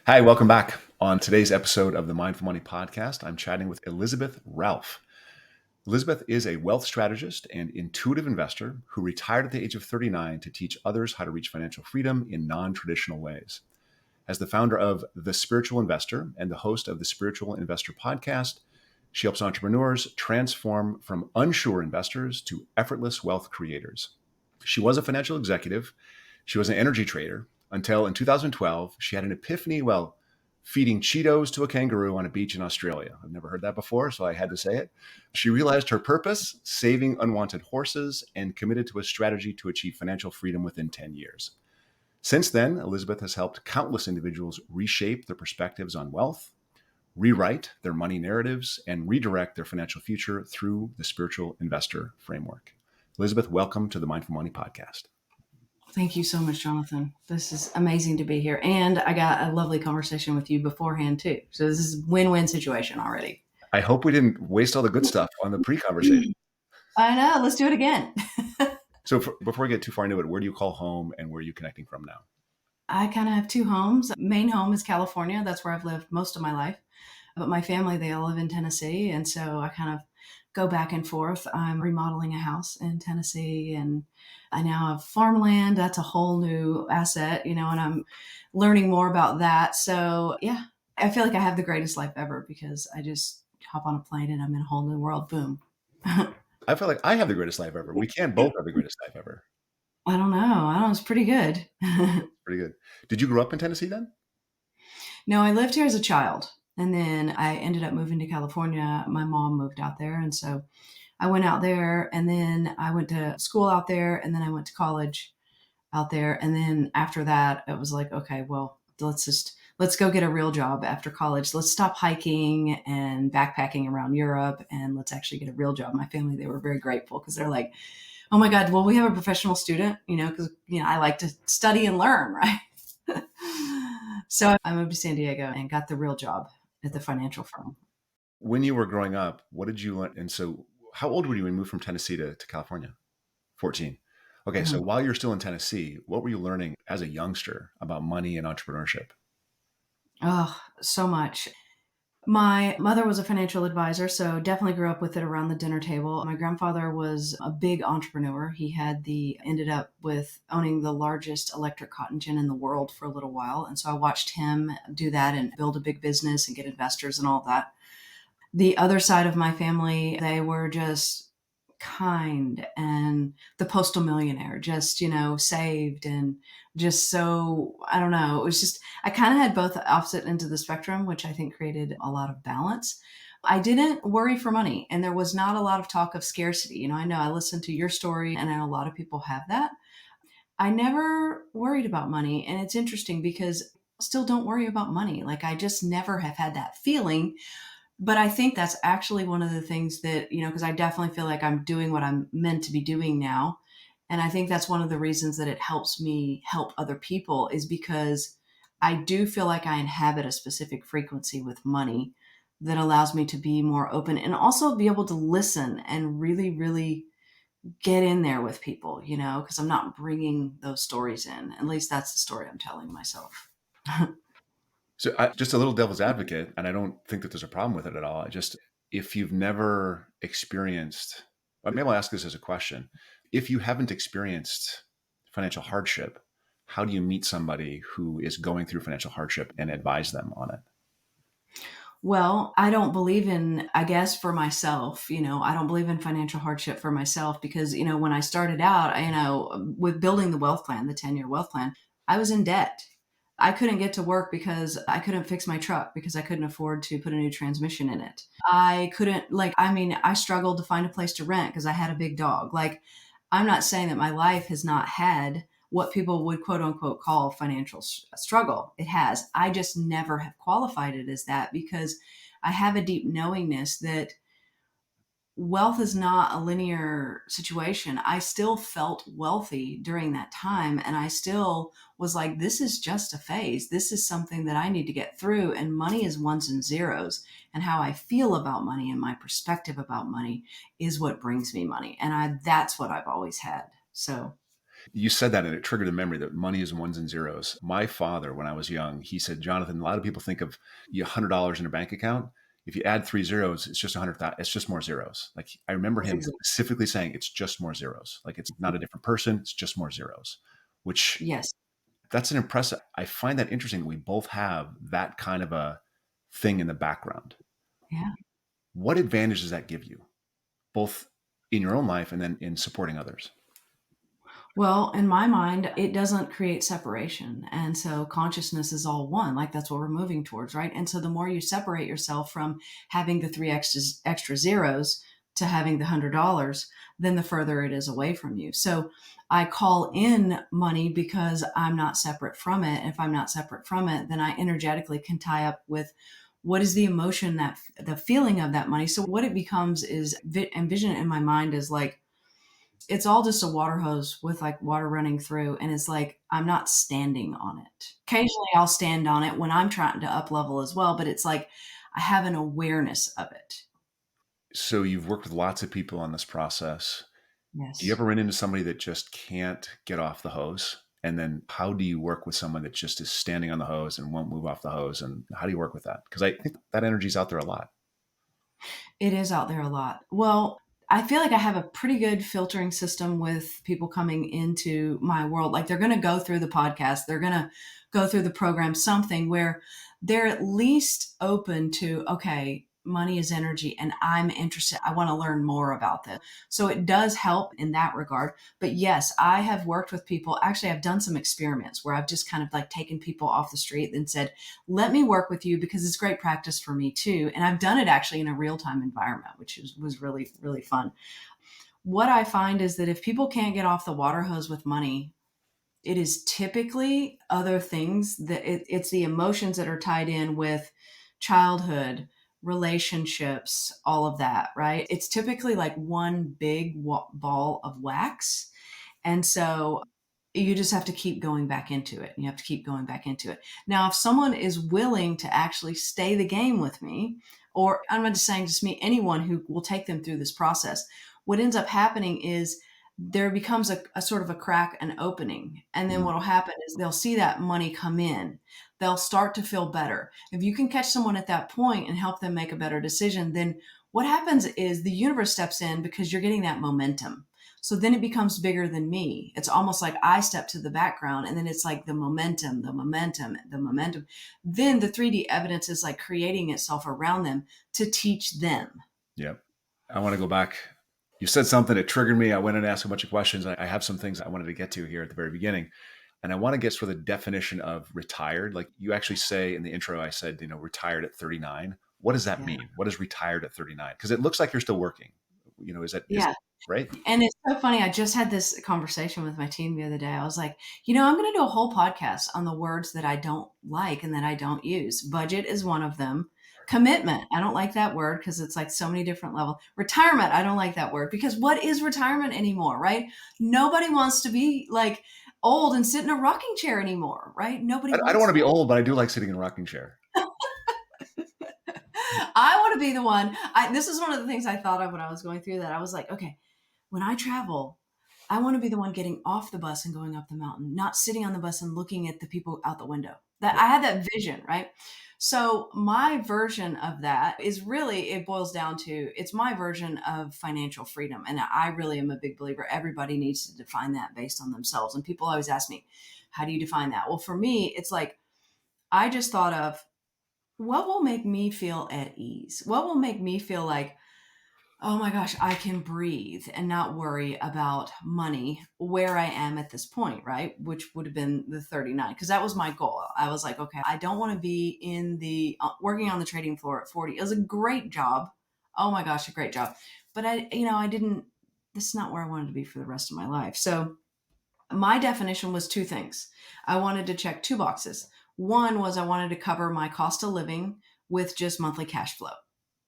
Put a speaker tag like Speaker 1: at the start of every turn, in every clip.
Speaker 1: Hi, welcome back. On today's episode of the Mindful Money Podcast, I'm chatting with Elizabeth Ralph. Elizabeth is a wealth strategist and intuitive investor who retired at the age of 39 to teach others how to reach financial freedom in non-traditional ways. As the founder of The Spiritual Investor and the host of the Spiritual Investor Podcast, she helps entrepreneurs transform from unsure investors to effortless wealth creators. She was a financial executive. She was an energy trader until in 2012, she had an epiphany while feeding Cheetos to a kangaroo on a beach in Australia. I've never heard that before, so I had to say it. She realized her purpose, saving unwanted horses, and committed to a strategy to achieve financial freedom within 10 years. Since then, Elizabeth has helped countless individuals reshape their perspectives on wealth, rewrite their money narratives, and redirect their financial future through the spiritual investor framework. Elizabeth, welcome to the Mindful Money Podcast.
Speaker 2: Thank you so much, Jonathan. This is amazing to be here. And I got a lovely conversation with you beforehand, too. So this is a win-win situation already.
Speaker 1: I hope we didn't waste all the good stuff on the pre-conversation.
Speaker 2: I know. Let's do it again.
Speaker 1: So before we get too far into it, where do you call home and where are you connecting from now?
Speaker 2: I kind of have two homes. Main home is California. That's where I've lived most of my life. But my family, they all live in Tennessee. And so I kind of go back and forth. I'm remodeling a house in Tennessee and I now have farmland. That's a whole new asset, and I'm learning more about that. So yeah, I feel like I have the greatest life ever because I just hop on a plane and I'm in a whole new world. Boom.
Speaker 1: I feel like I have the greatest life ever. We can't both have the greatest life ever.
Speaker 2: I don't know. It's pretty good.
Speaker 1: Pretty good. Did you grow up in Tennessee then?
Speaker 2: No, I lived here as a child. And then I ended up moving to California. My mom moved out there. And so I went out there and then I went to school out there and then I went to college out there. And then after that, it was like, okay, well, let's go get a real job after college. Let's stop hiking and backpacking around Europe and let's actually get a real job. My family, they were very grateful because they're like, oh my God, well, we have a professional student, because, I like to study and learn, right? So I moved to San Diego and got the real job at the financial firm.
Speaker 1: When you were growing up, what did you learn? And so how old were you when you moved from Tennessee to California? 14. Okay, so while you're still in Tennessee, what were you learning as a youngster about money and entrepreneurship?
Speaker 2: Oh, so much. My mother was a financial advisor, so definitely grew up with it around the dinner table. My grandfather was a big entrepreneur. He ended up with owning the largest electric cotton gin in the world for a little while. And so I watched him do that and build a big business and get investors and all that. The other side of my family, they were just kind and the postal millionaire, just, saved and just so, I don't know. It was just, I kind of had both opposite ends of the spectrum, which I think created a lot of balance. I didn't worry for money and there was not a lot of talk of scarcity. I know I listened to your story and I know a lot of people have that. I never worried about money. And it's interesting because I still don't worry about money. Like I just never have had that feeling. But I think that's actually one of the things that, because I definitely feel like I'm doing what I'm meant to be doing now. And I think that's one of the reasons that it helps me help other people is because I do feel like I inhabit a specific frequency with money that allows me to be more open and also be able to listen and really, really get in there with people, because I'm not bringing those stories in. At least that's the story I'm telling myself.
Speaker 1: So just a little devil's advocate, and I don't think that there's a problem with it at all. If you've never experienced, maybe I'll ask this as a question. If you haven't experienced financial hardship, how do you meet somebody who is going through financial hardship and advise them on it?
Speaker 2: Well, I don't believe in, I guess for myself, I don't believe in financial hardship for myself because, when I started out, with building the wealth plan, the 10-year wealth plan, I was in debt. I couldn't get to work because I couldn't fix my truck because I couldn't afford to put a new transmission in it. I couldn't I struggled to find a place to rent because I had a big dog. I'm not saying that my life has not had what people would quote unquote call financial struggle. It has. I just never have qualified it as that because I have a deep knowingness that wealth is not a linear situation. I still felt wealthy during that time. And I still was like, this is just a phase. This is something that I need to get through. And money is ones and zeros. And how I feel about money and my perspective about money is what brings me money. And that's what I've always had. So.
Speaker 1: You said that and it triggered a memory that money is ones and zeros. My father, when I was young, he said, Jonathan, a lot of people think of $100 in a bank account. If you add three zeros, it's just 100,000. It's just more zeros. Like I remember
Speaker 2: That's
Speaker 1: him
Speaker 2: exactly.
Speaker 1: specifically saying, it's just more zeros. Like it's not a different person. It's just more zeros, which
Speaker 2: Yes.
Speaker 1: that's an impressive. I find that interesting. We both have that kind of a thing in the background.
Speaker 2: Yeah.
Speaker 1: What advantage does that give you, both in your own life and then in supporting others?
Speaker 2: Well, in my mind, it doesn't create separation. And so consciousness is all one. Like that's what we're moving towards, right? And so the more you separate yourself from having the three extra zeros to having the $100, then the further it is away from you. So I call in money because I'm not separate from it. If I'm not separate from it, then I energetically can tie up with what is the emotion, that the feeling of that money. So what it becomes is envision it in my mind as like, it's all just a water hose with like water running through, and it's like I'm not standing on it. Occasionally I'll stand on it when I'm trying to up level as well, but it's like I have an awareness of it.
Speaker 1: So you've worked with lots of people on this process. Do you
Speaker 2: Yes.
Speaker 1: ever run into somebody that just can't get off the hose? And then how do you work with someone that just is standing on the hose and won't move off the hose? And how do you work with that? Because I think that energy's out there a lot.
Speaker 2: It is out there a lot. Well, I feel like I have a pretty good filtering system with people coming into my world. Like they're going to go through the podcast, they're going to go through the program, something where they're at least open to, okay, money is energy and I'm interested. I want to learn more about this. So it does help in that regard. But yes, I have worked with people. Actually, I've done some experiments where I've just kind of like taken people off the street and said, let me work with you because it's great practice for me too. And I've done it actually in a real time environment, which was really, really fun. What I find is that if people can't get off the water hose with money, it is typically other things that it's the emotions that are tied in with childhood, relationships, all of that, right? It's typically like one big ball of wax. And so you just have to keep going back into it. You have to keep going back into it. Now, if someone is willing to actually stay the game with me, or I'm not just saying just me, anyone who will take them through this process, what ends up happening is there becomes a sort of a crack, an opening. And then
Speaker 1: Mhm.
Speaker 2: what will happen is they'll see that money come in. They'll start to feel better. If you can catch someone at that point and help them make a better decision, then what happens is the universe steps in because you're getting that momentum. So then it becomes bigger than me. It's almost like I step to the background and then it's like the momentum, the momentum, the momentum. Then the 3D evidence is like creating itself around them to teach them.
Speaker 1: Yep. I want to go back. You said something that triggered me. I went and asked a bunch of questions. I have some things I wanted to get to here at the very beginning. And I want to get sort of the definition of retired. Like you actually say in the intro, I said, retired at 39. What does that
Speaker 2: Yeah.
Speaker 1: mean? What is retired at 39? Because it looks like you're still working. Is
Speaker 2: Yeah.
Speaker 1: right?
Speaker 2: And it's so funny. I just had this conversation with my team the other day. I was like, I'm going to do a whole podcast on the words that I don't like and that I don't use. Budget is one of them. Commitment. I don't like that word because it's like so many different levels. Retirement. I don't like that word because what is retirement anymore, right? Nobody wants to be like old and sit in a rocking chair anymore, right? Nobody
Speaker 1: I don't want
Speaker 2: wants
Speaker 1: to be
Speaker 2: that.
Speaker 1: old, but I do like sitting in a rocking chair.
Speaker 2: I want to be the one. This is one of the things I thought of when I was going through that. I was like, okay, when I travel, I want to be the one getting off the bus and going up the mountain, not sitting on the bus and looking at the people out the window. That
Speaker 1: Yep.
Speaker 2: I had that vision, right? So my version of that is really it boils down to it's my version of financial freedom. And I really am a big believer. Everybody needs to define that based on themselves. And people always ask me, how do you define that? Well, for me, it's like I just thought of what will make me feel at ease? What will make me feel like, oh my gosh, I can breathe and not worry about money where I am at this point, right? Which would have been the 39, because that was my goal. I was like, okay, I don't want to be in the working on the trading floor at 40. It was a great job. Oh my gosh, a great job. But I didn't, this is not where I wanted to be for the rest of my life. So my definition was two things. I wanted to check two boxes. One was I wanted to cover my cost of living with just monthly cash flow.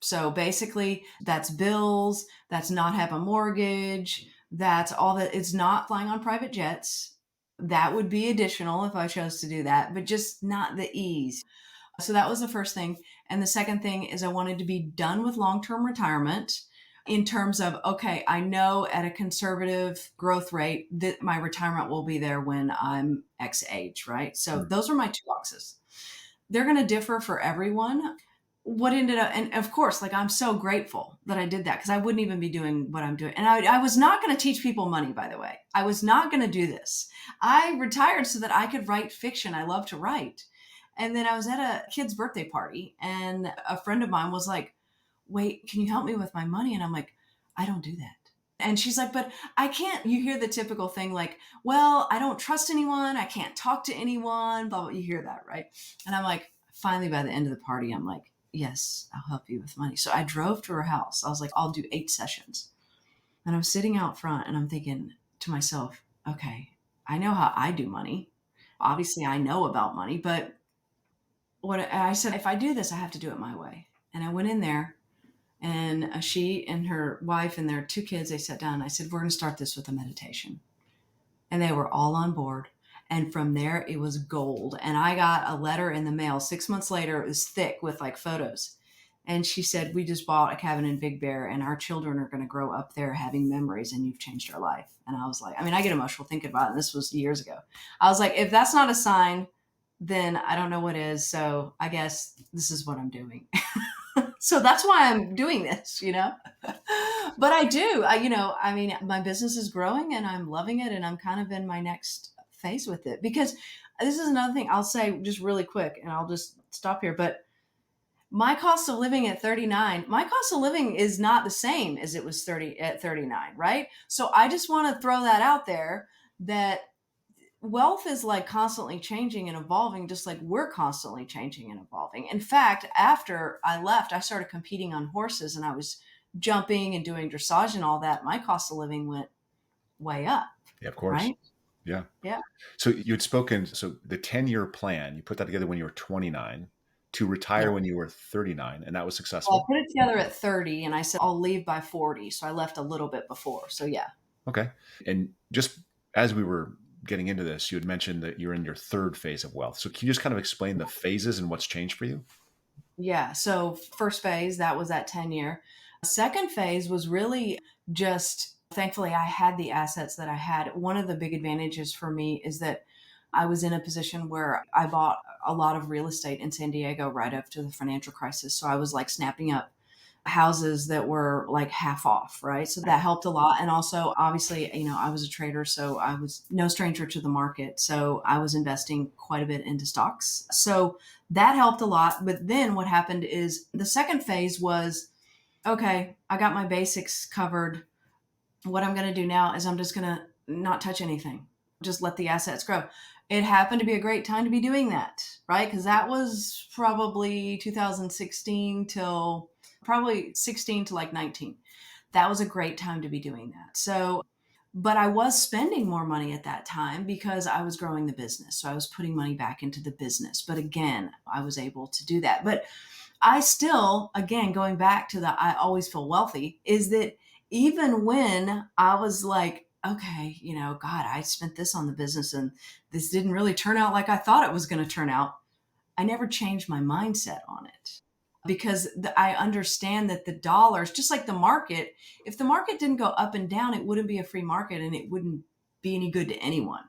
Speaker 2: So basically, that's bills, that's not have a mortgage, that's all that. It's not flying on private jets. That would be additional if I chose to do that, but just not the ease. So that was the first thing. And the second thing is I wanted to be done with long term retirement in terms of, okay, I know at a conservative growth rate that my retirement will be there when I'm X age, right? So
Speaker 1: Mm.
Speaker 2: those are my two boxes. They're going to differ for everyone. What ended up, and of course, like I'm so grateful that I did that because I wouldn't even be doing what I'm doing. And I was not going to teach people money, by the way. I was not going to do this. I retired so that I could write fiction. I love to write. And then I was at a kid's birthday party, and a friend of mine was like, wait, can you help me with my money? And I'm like, I don't do that. And she's like, but I can't. You hear the typical thing like, well, I don't trust anyone. I can't talk to anyone, blah, blah. You hear that, right? And I'm like, finally, by the end of the party, I'm like, yes, I'll help you with money. So I drove to her house. I was like, I'll do 8 sessions. And I'm sitting out front and I'm thinking to myself, okay, I know how I do money. Obviously, I know about money, but what I said, if I do this, I have to do it my way. And I went in there, and she and her wife and their 2 kids, they sat down, and I said, we're going to start this with a meditation. And they were all on board. And from there, it was gold. And I got a letter in the mail 6 months later. It was thick with like photos. And she said, we just bought a cabin in Big Bear, and our children are going to grow up there having memories, and you've changed our life. And I was like, I mean, I get emotional thinking about it. And this was years ago. I was like, if that's not a sign, then I don't know what is. So I guess this is what I'm doing. So that's why I'm doing this, but I do, I mean, my business is growing and I'm loving it, and I'm kind of in my next phase with it, because this is another thing I'll say just really quick, and I'll just stop here. But my cost of living at 39, my cost of living is not the same as it was 30 at 39. Right. So I just want to throw that out there, that wealth is like constantly changing and evolving, just like we're constantly changing and evolving. In fact, after I left, I started competing on horses, and I was jumping and doing dressage and all that. My cost of living went way up.
Speaker 1: Yeah, of course.
Speaker 2: Right.
Speaker 1: Yeah.
Speaker 2: Yeah.
Speaker 1: So you had spoken, so the 10-year plan, you put that together when you were 29 to retire
Speaker 2: Yeah.
Speaker 1: when you were 39, and that was
Speaker 2: Well, I
Speaker 1: successful.
Speaker 2: put it together at 30, and I said, I'll leave by 40. So I left a little bit before. So yeah.
Speaker 1: Okay. And just as we were getting into this, you had mentioned that you're in your 3rd phase of wealth. So can you just kind of explain the phases and what's changed for you?
Speaker 2: Yeah. So first phase, that was that 10-year. Second phase was really just, thankfully, I had the assets that I had. One of the big advantages for me is that I was in a position where I bought a lot of real estate in San Diego right after the financial crisis. So I was like snapping up houses that were like half off, right? So that helped a lot. And also, obviously, I was a trader, so I was no stranger to the market. So I was investing quite a bit into stocks. So that helped a lot. But then what happened is the second phase was, okay, I got my basics covered. What I'm going to do now is I'm just going to not touch anything, just let the assets grow. It happened to be a great time to be doing that, right? Because that was probably 2016 till probably 16 to like 19. That was a great time to be doing that. So, but I was spending more money at that time because I was growing the business. So I was putting money back into the business. But again, I was able to do that. But I still, again, going back to the I always feel wealthy, is that even when I was like, okay, God, I spent this on the business and this didn't really turn out like I thought it was going to turn out, I never changed my mindset on it, because I understand that the dollars, just like the market, if the market didn't go up and down, it wouldn't be a free market and it wouldn't be any good to anyone.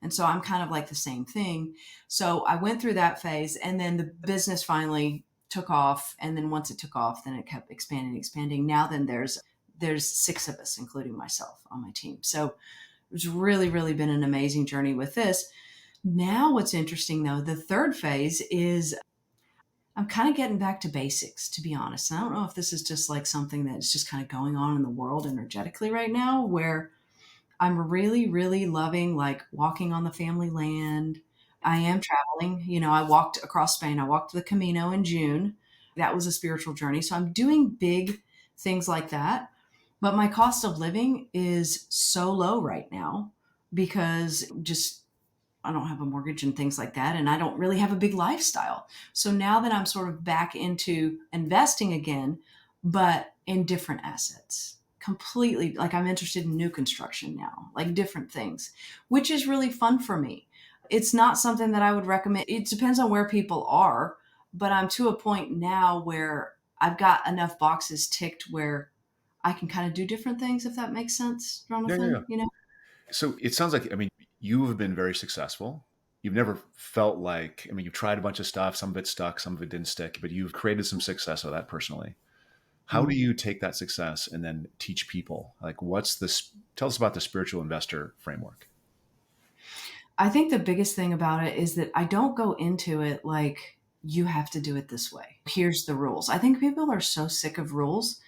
Speaker 2: And so I'm kind of like the same thing. So I went through that phase, and then the business finally took off. And then once it took off, then it kept expanding. Now then there's 6 of us, including myself, on my team. So it's really, really been an amazing journey with this. Now, what's interesting though, the third phase is I'm kind of getting back to basics, to be honest. And I don't know if this is just like something that's just kind of going on in the world energetically right now, where I'm really, really loving like walking on the family land. I am traveling. I walked across Spain. I walked the Camino in June. That was a spiritual journey. So I'm doing big things like that. But my cost of living is so low right now because just I don't have a mortgage and things like that. And I don't really have a big lifestyle. So now that I'm sort of back into investing again, but in different assets, completely, like I'm interested in new construction now, like different things, which is really fun for me. It's not something that I would recommend. It depends on where people are, but I'm to a point now where I've got enough boxes ticked where I can kind of do different things, if that makes sense,
Speaker 1: Yeah, yeah, yeah.
Speaker 2: Jonathan, you know?
Speaker 1: So it sounds like, I mean, you have been very successful. You've never felt like, I mean, you've tried a bunch of stuff, some of it stuck, some of it didn't stick, but you've created some success out of that personally. How do
Speaker 2: Mhm.
Speaker 1: you take that success and then teach people? Like, what's this? Tell us about the spiritual investor framework.
Speaker 2: I think the biggest thing about it is that I don't go into it like, you have to do it this way. Here's the rules. I think people are so sick of rules,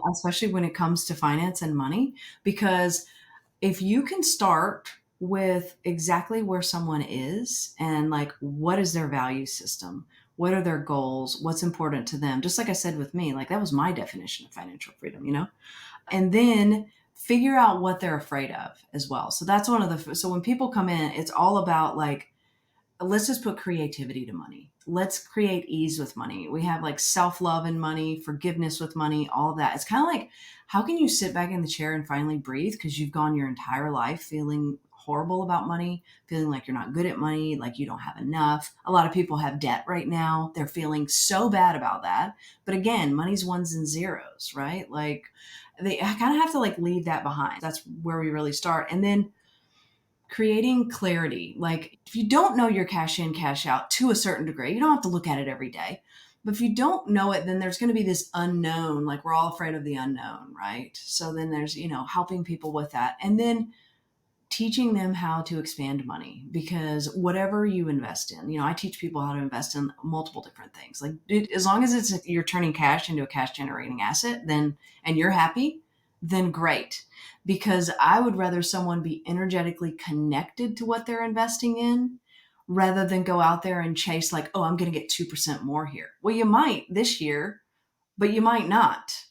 Speaker 2: especially when it comes to finance and money, because if you can start with exactly where someone is and like what is their value system, what are their goals, what's important to them, just like I said with me, like that was my definition of financial freedom, and then figure out what they're afraid of as well. So that's one of the, so when people come in, it's all about like, let's just put creativity to money. Let's create ease with money. We have like self love and money, forgiveness with money, all of that. It's kind of like, how can you sit back in the chair and finally breathe? Because you've gone your entire life feeling horrible about money, feeling like you're not good at money, like you don't have enough. A lot of people have debt right now. They're feeling so bad about that. But again, money's ones and zeros, right? Like they kind of have to like leave that behind. That's where we really start. And then creating clarity. Like if you don't know your cash in, cash out to a certain degree, you don't have to look at it every day. But if you don't know it, then there's going to be this unknown. Like we're all afraid of the unknown, right? So then there's, helping people with that. And then teaching them how to expand money because whatever you invest in, I teach people how to invest in multiple different things. Like as long as you're turning cash into a cash generating asset, then and you're happy, then great. Because I would rather someone be energetically connected to what they're investing in rather than go out there and chase like, oh, I'm going to get 2% more here. Well, you might this year, but you might not,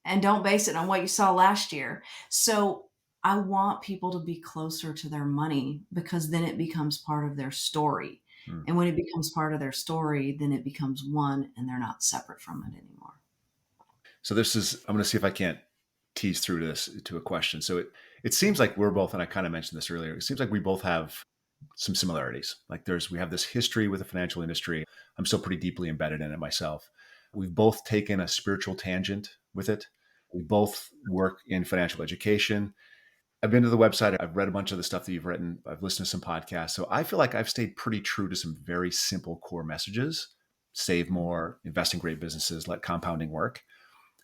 Speaker 2: and don't base it on what you saw last year. So I want people to be closer to their money because then it becomes part of their story.
Speaker 1: Hmm.
Speaker 2: And when it becomes part of their story, then it becomes one and they're not separate from it anymore.
Speaker 1: So this is, I'm going to see if I can't tease through this to a question. So it seems like we're both, and I kind of mentioned this earlier, it seems like we both have some similarities. Like we have this history with the financial industry. I'm still pretty deeply embedded in it myself. We've both taken a spiritual tangent with it. We both work in financial education. I've been to the website. I've read a bunch of the stuff that you've written. I've listened to some podcasts. So I feel like I've stayed pretty true to some very simple core messages: save more, invest in great businesses, let compounding work.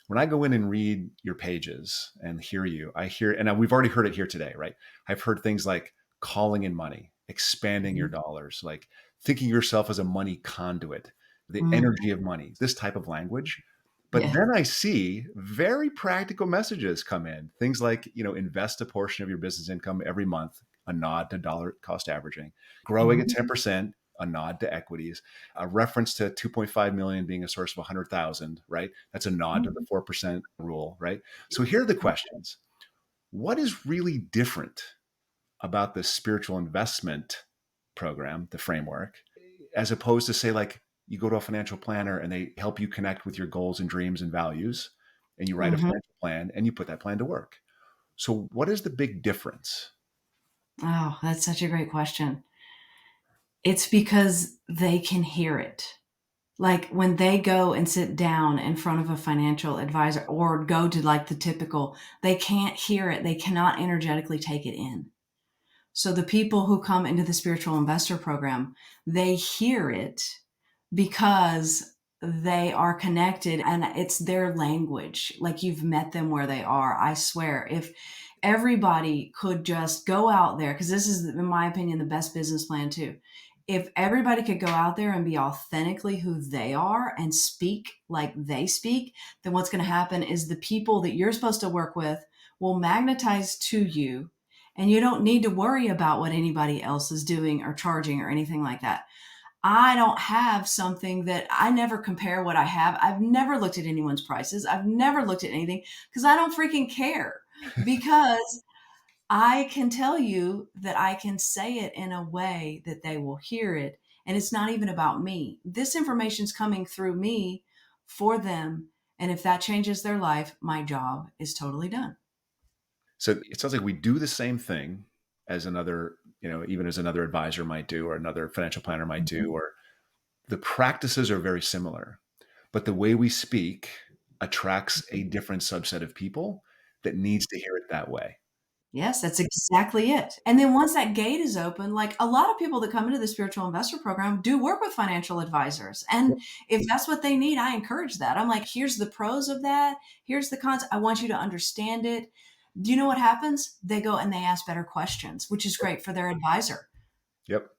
Speaker 1: When I go in and read your pages and hear you, I hear, and we've already heard it here today, right? I've heard things like calling in money, expanding your
Speaker 2: Mhm.
Speaker 1: dollars, like thinking of yourself as a money conduit, the
Speaker 2: Mm.
Speaker 1: energy of money, this type of language. But
Speaker 2: Yeah.
Speaker 1: then I see very practical messages come in. Things like, invest a portion of your business income every month, a nod to dollar cost averaging, growing at
Speaker 2: Mhm.
Speaker 1: 10%, a nod to equities, a reference to 2.5 million being a source of 100,000, right? That's a nod to the
Speaker 2: Mhm.
Speaker 1: 4% rule, right? So here are the questions. What is really different about the spiritual investment program, the framework, as opposed to say like you go to a financial planner and they help you connect with your goals and dreams and values and you write a
Speaker 2: Mhm.
Speaker 1: financial plan and you put that plan to work. So what is the big difference?
Speaker 2: Oh, that's such a great question. It's because they can hear it. Like when they go and sit down in front of a financial advisor or go to like the typical, they can't hear it. They cannot energetically take it in. So the people who come into the spiritual investor program, they hear it because they are connected and it's their language. Like you've met them where they are. I swear, if everybody could just go out there, because this is, in my opinion, the best business plan too. If everybody could go out there and be authentically who they are and speak like they speak, then what's going to happen is the people that you're supposed to work with will magnetize to you, and you don't need to worry about what anybody else is doing or charging or anything like that. I don't have something that I never compare what I have. I've never looked at anyone's prices. I've never looked at anything because I don't freaking care. Because I can tell you that I can say it in a way that they will hear it. And it's not even about me. This information's coming through me for them. And if that changes their life, my job is totally done.
Speaker 1: So it sounds like we do the same thing as another, even as another advisor might do or another financial planner might do,
Speaker 2: Mhm.
Speaker 1: or the practices are very similar, but the way we speak attracts a
Speaker 2: Mhm.
Speaker 1: different subset of people that needs to hear it that way.
Speaker 2: Yes, that's exactly it. And then once that gate is open, like a lot of people that come into the spiritual investor program do work with financial advisors.
Speaker 1: Yep.
Speaker 2: And if that's what they need, I encourage that. I'm like, here's the pros of that. Here's the cons. I want you to understand it. Do you know what happens? They go and they ask better questions, which is great for their advisor.
Speaker 1: Yep.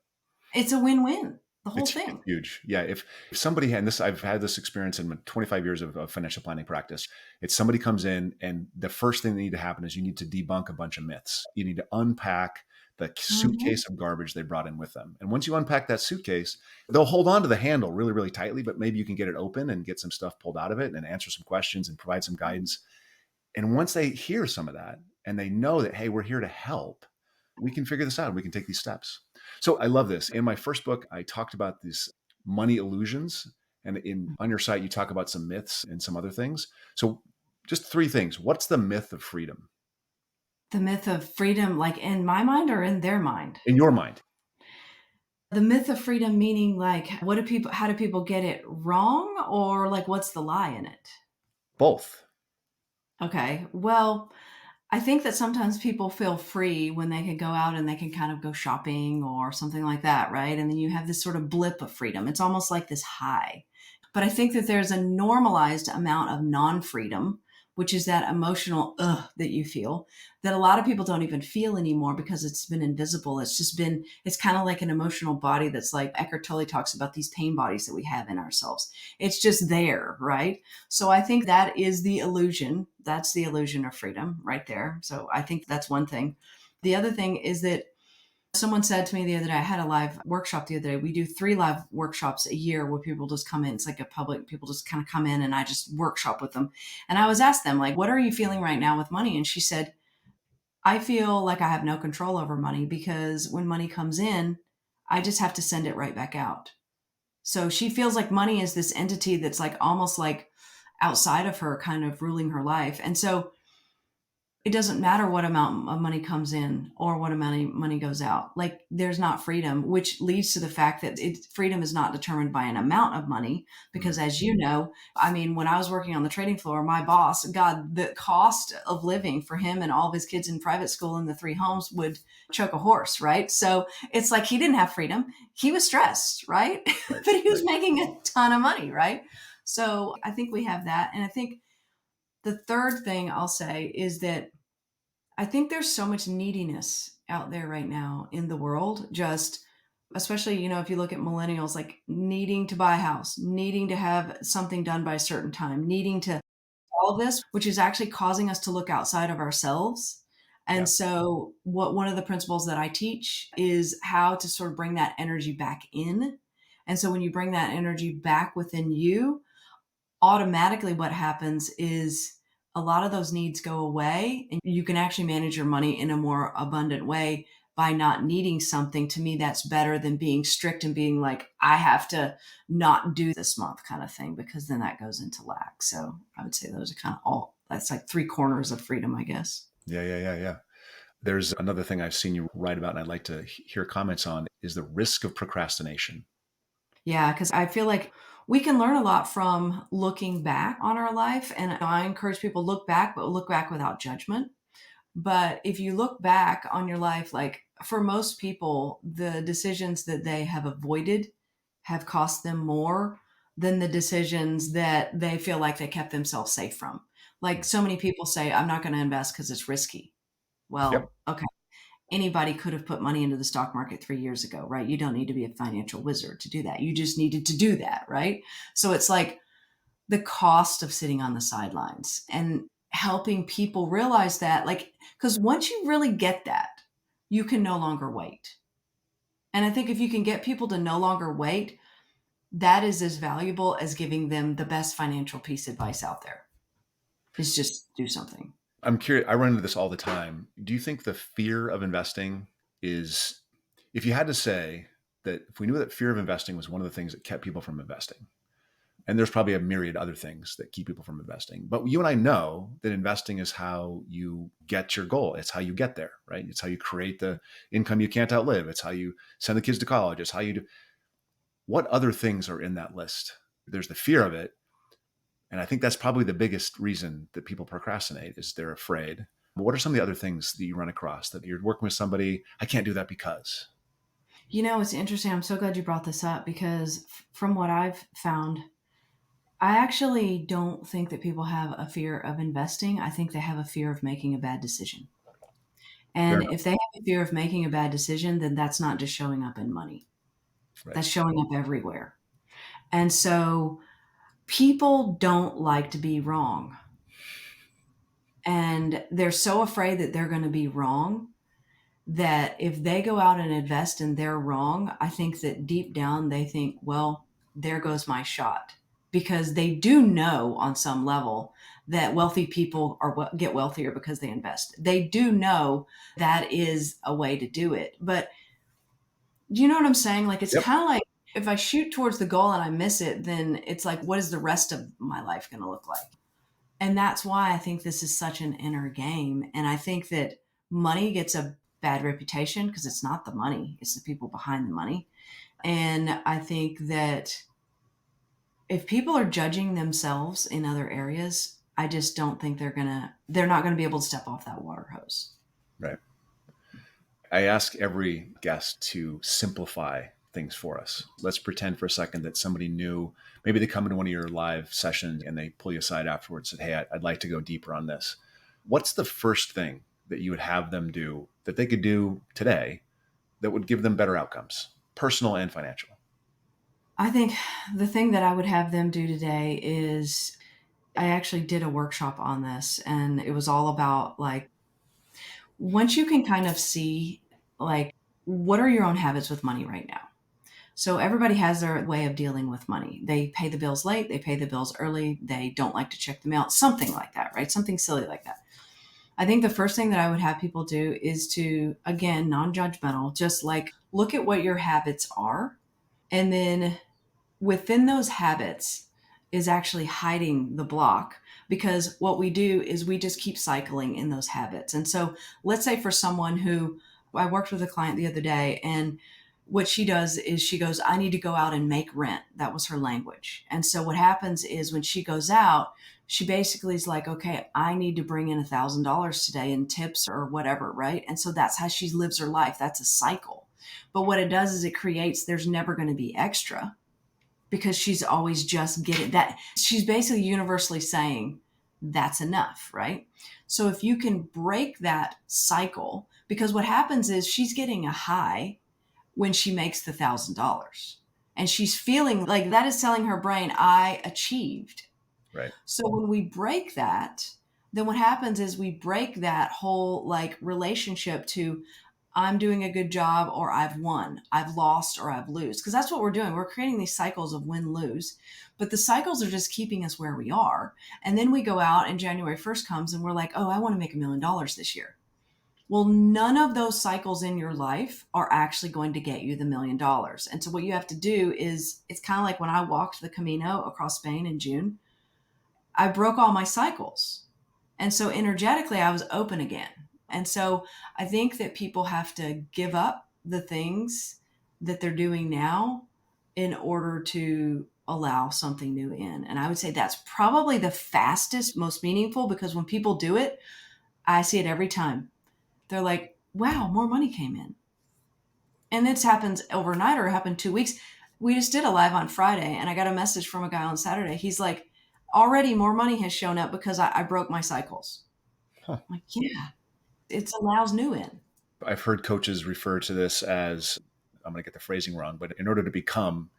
Speaker 2: It's a win-win, the whole
Speaker 1: It's
Speaker 2: thing.
Speaker 1: huge. Yeah. If somebody had this, I've had this experience in my 25 years of financial planning practice. It's somebody comes in and the first thing that need to happen is you need to debunk a bunch of myths. You need to unpack the
Speaker 2: Mhm.
Speaker 1: suitcase of garbage they brought in with them. And once you unpack that suitcase, they'll hold on to the handle really, really tightly, but maybe you can get it open and get some stuff pulled out of it and answer some questions and provide some guidance. And once they hear some of that and they know that, hey, we're here to help, we can figure this out. We can take these steps. So I love this. In my first book, I talked about these money illusions. And on your site, you talk about some myths and some other things. So just three things. What's the myth of freedom
Speaker 2: The myth of freedom, like in my mind or in their mind?
Speaker 1: in your mind?
Speaker 2: The myth of freedom meaning like how do people get it wrong or like what's the lie in it?
Speaker 1: Both.
Speaker 2: Okay. Well, I think that sometimes people feel free when they can go out and they can kind of go shopping or something like that, right? And then you have this sort of blip of freedom. It's almost like this high. But I think that there's a normalized amount of non freedom, which is that emotional ugh that you feel that a lot of people don't even feel anymore because it's been invisible. It's just been, it's kind of like an emotional body that's like Eckhart Tolle talks about these pain bodies that we have in ourselves. It's just there, right? So I think that is the illusion. That's the illusion of freedom right there. So I think that's one thing. The other thing is that someone said to me the other day, I had a live workshop the other day. We do 3 live workshops a year where people just come in. It's like a public, people just kind of come in and I just workshop with them. And I was asked them, like, what are you feeling right now with money? And she said, I feel like I have no control over money because when money comes in, I just have to send it right back out. So she feels like money is this entity that's like almost like outside of her, kind of ruling her life. And so it doesn't matter what amount of money comes in or what amount of money goes out. Like there's not freedom, which leads to the fact that freedom is not determined by an amount of money. Because
Speaker 1: Mhm.
Speaker 2: as you know, I mean, when I was working on the trading floor, my boss, God, the cost of living for him and all of his kids in private school in the 3 homes would choke a horse, right? So it's like he didn't have freedom. He was stressed, right?
Speaker 1: Right.
Speaker 2: But he was
Speaker 1: Right.
Speaker 2: making a ton of money, right? So I think we have that. And I think the third thing I'll say is that I think there's so much neediness out there right now in the world, just especially, if you look at millennials, like needing to buy a house, needing to have something done by a certain time, needing to all this, which is actually causing us to look outside of ourselves.
Speaker 1: Yeah.
Speaker 2: And so, what one of the principles that I teach is how to sort of bring that energy back in. And so, when you bring that energy back within you, automatically what happens is a lot of those needs go away and you can actually manage your money in a more abundant way by not needing something. To me, that's better than being strict and being like, I have to not do this month kind of thing, because then that goes into lack. So I would say those are kind of all, that's like 3 corners of freedom, I guess.
Speaker 1: Yeah. Yeah. Yeah. Yeah. There's another thing I've seen you write about and I'd like to hear comments on is the risk of procrastination.
Speaker 2: Yeah, because I feel like we can learn a lot from looking back on our life. And I encourage people look back, but look back without judgment. But if you look back on your life, like for most people, the decisions that they have avoided have cost them more than the decisions that they feel like they kept themselves safe from. Like
Speaker 1: Mm.
Speaker 2: so many people say, I'm not going to invest because it's risky.
Speaker 1: Yep.
Speaker 2: Well, okay. Anybody could have put money into the stock market 3 years ago, right? You don't need to be a financial wizard to do that. You just needed to do that, right? So it's like the cost of sitting on the sidelines and helping people realize that, like, because once you really get that, you can no longer wait. And I think if you can get people to no longer wait, that is as valuable as giving them the best financial piece advice out there, is just do something.
Speaker 1: I'm curious. I run into this all the time. Do you think the fear of investing is, if you had to say that, if we knew that fear of investing was one of the things that kept people from investing, and there's probably a myriad other things that keep people from investing, but you and I know that investing is how you get your goal. It's how you get there, right? It's how you create the income you can't outlive. It's how you send the kids to college. It's how you do. What other things are in that list? There's the fear of it. And I think that's probably the biggest reason that people procrastinate is they're afraid. What are some of the other things that you run across that you're working with somebody, I can't do that because?
Speaker 2: It's interesting. I'm so glad you brought this up because from what I've found, I actually don't think that people have a fear of investing. I think they have a fear of making a bad decision.
Speaker 1: Fair
Speaker 2: And
Speaker 1: enough.
Speaker 2: if they have a fear of making a bad decision, then that's not just showing up in money.
Speaker 1: Right.
Speaker 2: That's showing up everywhere. And so people don't like to be wrong. And they're so afraid that they're going to be wrong that if they go out and invest and they're wrong, I think that deep down they think, well, there goes my shot. Because they do know on some level that wealthy people get wealthier because they invest. They do know that is a way to do it. But do you know what I'm saying? Like, it's
Speaker 1: Yep.
Speaker 2: kind of like if I shoot towards the goal and I miss it, then it's like, what is the rest of my life going to look like? And that's why I think this is such an inner game. And I think that money gets a bad reputation because it's not the money, it's the people behind the money. And I think that if people are judging themselves in other areas, I just don't think they're not gonna be able to step off that water hose.
Speaker 1: Right. I ask every guest to simplify things for us. Let's pretend for a second that somebody new, maybe they come into one of your live sessions and they pull you aside afterwards and say, hey, I'd like to go deeper on this. What's the first thing that you would have them do that they could do today that would give them better outcomes, personal and financial?
Speaker 2: I think the thing that I would have them do today is I actually did a workshop on this, and it was all about, like, once you can kind of see, like, what are your own habits with money right now? So everybody has their way of dealing with money. They pay the bills late, they pay the bills early, they don't like to check the mail, something like that, right? Something silly like that. I think the first thing that I would have people do is to, again, non judgmental, just like look at what your habits are. And then within those habits is actually hiding the block, because what we do is we just keep cycling in those habits. And so let's say for someone who, I worked with a client the other day, and what she does is she goes, I need to go out and make rent. That was her language. And so what happens is when she goes out, she basically is like, okay, I need to bring in $1,000 today in tips or whatever, right? And so that's how she lives her life. That's a cycle. But what it does is it creates, there's never going to be extra, because she's always just getting that. She's basically universally saying that's enough, right? So if you can break that cycle, because what happens is she's getting a high when she makes the $1,000, and she's feeling like that is telling her brain, I achieved.
Speaker 1: Right.
Speaker 2: So when we break that, then what happens is we break that whole like relationship to I'm doing a good job or I've won, I've lost or I've lose. Because that's what we're doing. We're creating these cycles of win lose, but the cycles are just keeping us where we are. And then we go out and January 1st comes and we're like, oh, I want to make $1 million this year. Well, none of those cycles in your life are actually going to get you the $1 million. And so what you have to do is it's kind of like when I walked the Camino across Spain in June, I broke all my cycles. And so energetically, I was open again. And so I think that people have to give up the things that they're doing now in order to allow something new in. And I would say that's probably the fastest, most meaningful, because when people do it, I see it every time. They're like, wow, more money came in. And this happens overnight or it happened 2 weeks. We just did a live on Friday and I got a message from a guy on Saturday. He's like, already more money has shown up because I broke my cycles.
Speaker 1: Huh.
Speaker 2: I'm like, yeah, it allows new in.
Speaker 1: I've heard coaches refer to this as, I'm going to get the phrasing wrong, but in order to become,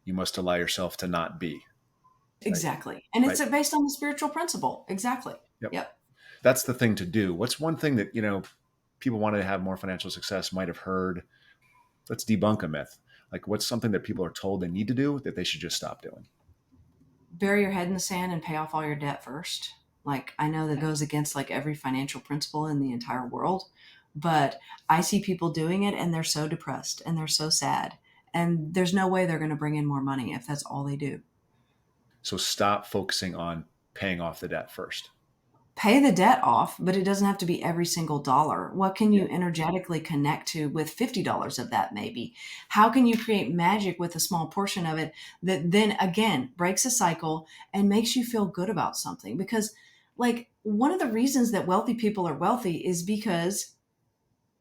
Speaker 1: you must allow yourself to not be. Right.
Speaker 2: Exactly. And
Speaker 1: Right.
Speaker 2: it's based on the spiritual principle. Exactly.
Speaker 1: Yep.
Speaker 2: Yep.
Speaker 1: That's the thing to do. What's one thing that, people wanting to have more financial success might have heard? Let's debunk a myth. Like, what's something that people are told they need to do that they should just stop doing?
Speaker 2: Bury your head in the sand and pay off all your debt first. Like, I know that goes against like every financial principle in the entire world, but I see people doing it and they're so depressed and they're so sad. And there's no way they're going to bring in more money if that's all they do.
Speaker 1: So stop focusing on paying off the debt first.
Speaker 2: pay the debt off, but it doesn't have to be every single dollar. What can
Speaker 1: Yeah.
Speaker 2: you energetically connect to with $50 of that, maybe? How can you create magic with a small portion of it that then again breaks a cycle and makes you feel good about something? Because, like, one of the reasons that wealthy people are wealthy is because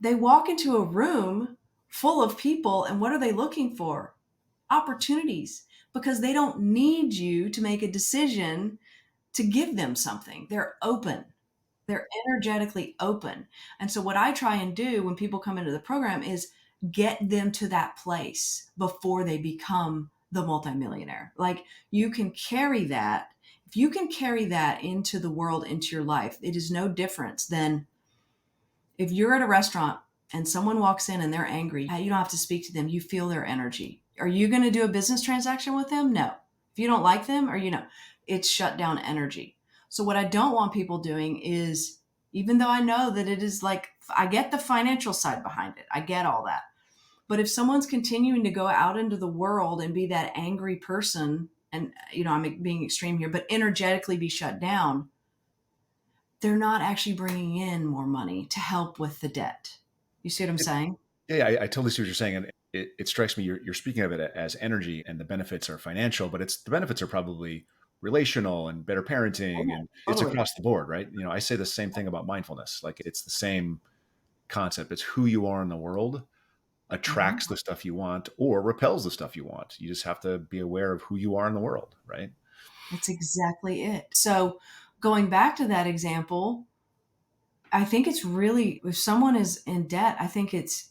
Speaker 2: they walk into a room full of people, and what are they looking for? Opportunities, because they don't need you to make a decision to give them something. They're open. They're energetically open. And so what I try and do when people come into the program is get them to that place before they become the multimillionaire. Like, you can carry that. If you can carry that into the world, into your life, it is no difference than if you're at a restaurant and someone walks in and they're angry. You don't have to speak to them. You feel their energy. Are you going to do a business transaction with them? No. If you don't like them, or, it's shut down energy. So what I don't want people doing is, even though I know that it is like, I get the financial side behind it. I get all that. But if someone's continuing to go out into the world and be that angry person, and, I'm being extreme here, but energetically be shut down, they're not actually bringing in more money to help with the debt. You see what I'm saying?
Speaker 1: Yeah, I totally see what you're saying, and it strikes me you're speaking of it as energy, and the benefits are financial, but it's the benefits are probably relational and better parenting,
Speaker 2: Oh,
Speaker 1: and it's
Speaker 2: totally.
Speaker 1: across the board, right? I say the same thing about mindfulness. Like, it's the same concept. It's who you are in the world
Speaker 2: Mhm.
Speaker 1: attracts the stuff you want or repels the stuff you want. You just have to be aware of who you are in the world, right?
Speaker 2: That's exactly it. So, going back to that example, I think it's really, if someone is in debt, I think it's,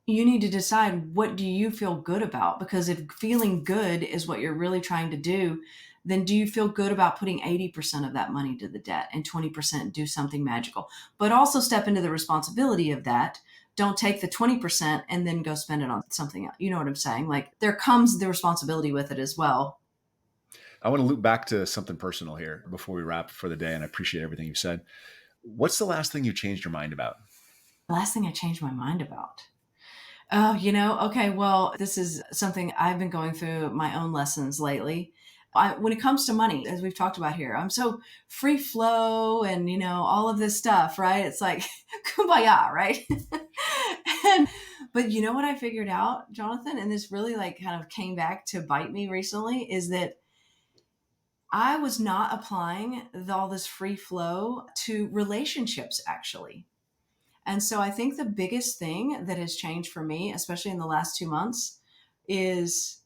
Speaker 2: you need to decide, what do you feel good about? Because if feeling good is what you're really trying to do, then do you feel good about putting 80% of that money to the debt and 20% do something magical? But also step into the responsibility of that. Don't take the 20% and then go spend it on something else. You know what I'm saying? Like, there comes the responsibility with it as well.
Speaker 1: I want to loop back to something personal here before we wrap for the day, and I appreciate everything you said. What's the last thing you changed your mind about?
Speaker 2: The last thing I changed my mind about. Oh, okay, well, this is something I've been going through my own lessons lately. When it comes to money, as we've talked about here, I'm so free flow and, all of this stuff, right? It's like kumbaya, right? and, but you know what I figured out, Jonathan, and this really like kind of came back to bite me recently, is that I was not applying all this free flow to relationships, actually. And so I think the biggest thing that has changed for me, especially in the last 2 months, is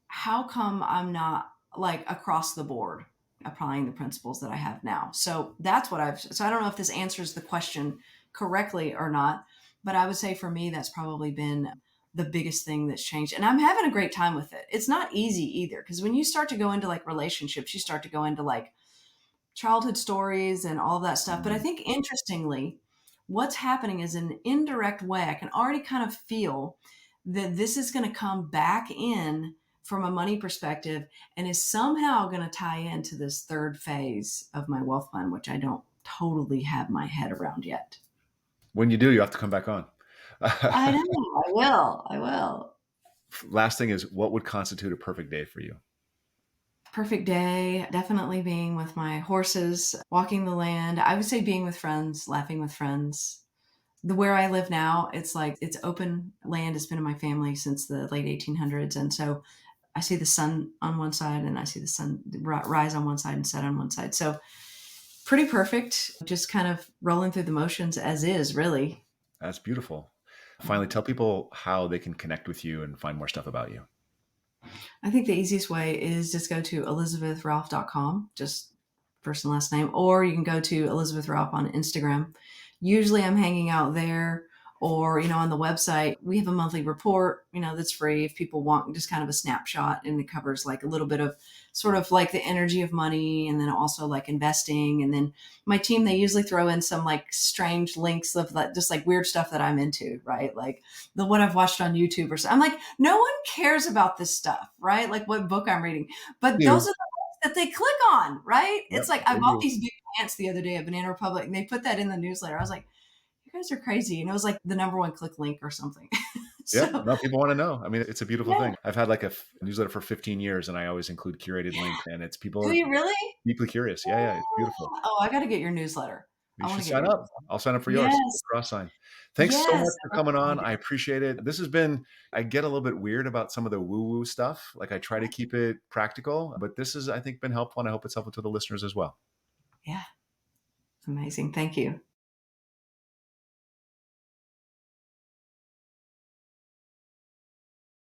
Speaker 2: how come I'm not like across the board applying the principles that I have now. So that's what so I don't know if this answers the question correctly or not, but I would say for me, that's probably been the biggest thing that's changed. And I'm having a great time with it. It's not easy either, because when you start to go into like relationships, you start to go into like childhood stories and all of that stuff. But I
Speaker 1: Mm.
Speaker 2: think interestingly, what's happening is, in an indirect way, I can already kind of feel that this is going to come back in from a money perspective and is somehow going to tie into this third phase of my wealth plan, which I don't totally have my head around yet.
Speaker 1: When you do, you have to come back on.
Speaker 2: I know. I will. I will.
Speaker 1: Last thing is, what would constitute a perfect day for you?
Speaker 2: Perfect day, definitely being with my horses, walking the land. I would say being with friends, laughing with friends. Where I live now, it's like it's open land. It's been in my family since the late 1800s, and so I see the sun on one side, and I see the sun rise on one side and set on one side. So pretty perfect. Just kind of rolling through the motions as is, really.
Speaker 1: That's beautiful. Finally, tell people how they can connect with you and find more stuff about you.
Speaker 2: I think the easiest way is just go to elizabethralph.com, just first and last name, or you can go to Elizabeth Ralph on Instagram. Usually I'm hanging out there, or, on the website. We have a monthly report, that's free if people want just kind of a snapshot, and it covers like a little bit of sort of like the energy of money, and then also like investing. And then my team, they usually throw in some like strange links of like just like weird stuff that I'm into, right? Like the what I've watched on YouTube or something. I'm like, no one cares about this stuff, right? Like what book I'm reading. But those are
Speaker 1: You.
Speaker 2: the ones that they click on, right?
Speaker 1: Yep,
Speaker 2: It's like I
Speaker 1: they
Speaker 2: bought
Speaker 1: do.
Speaker 2: these big pants the other day at Banana Republic, and they put that in the newsletter. I was like, you guys are crazy. And it was like the number one click link or something.
Speaker 1: Yeah,
Speaker 2: So,
Speaker 1: no, people want to know. I mean, it's a beautiful
Speaker 2: yeah.
Speaker 1: thing. I've had like a newsletter for 15 years, and I always include curated links, and it's people
Speaker 2: Do
Speaker 1: are
Speaker 2: you really?
Speaker 1: deeply curious. Yeah, yeah, it's beautiful.
Speaker 2: Oh, I gotta get your newsletter.
Speaker 1: You
Speaker 2: I
Speaker 1: should
Speaker 2: wanna get
Speaker 1: sign
Speaker 2: your
Speaker 1: up.
Speaker 2: newsletter.
Speaker 1: I'll sign up for yours.
Speaker 2: Yes.
Speaker 1: Cross sign. Thanks so
Speaker 2: Yes.
Speaker 1: much for
Speaker 2: I'd love
Speaker 1: coming
Speaker 2: to
Speaker 1: on.
Speaker 2: find
Speaker 1: I
Speaker 2: it.
Speaker 1: appreciate it. This has been, I get a little bit weird about some of the woo woo stuff. Like I try to keep it practical, but this has, I think, been helpful. And I hope it's helpful to the listeners as well.
Speaker 2: Yeah. Amazing. Thank you.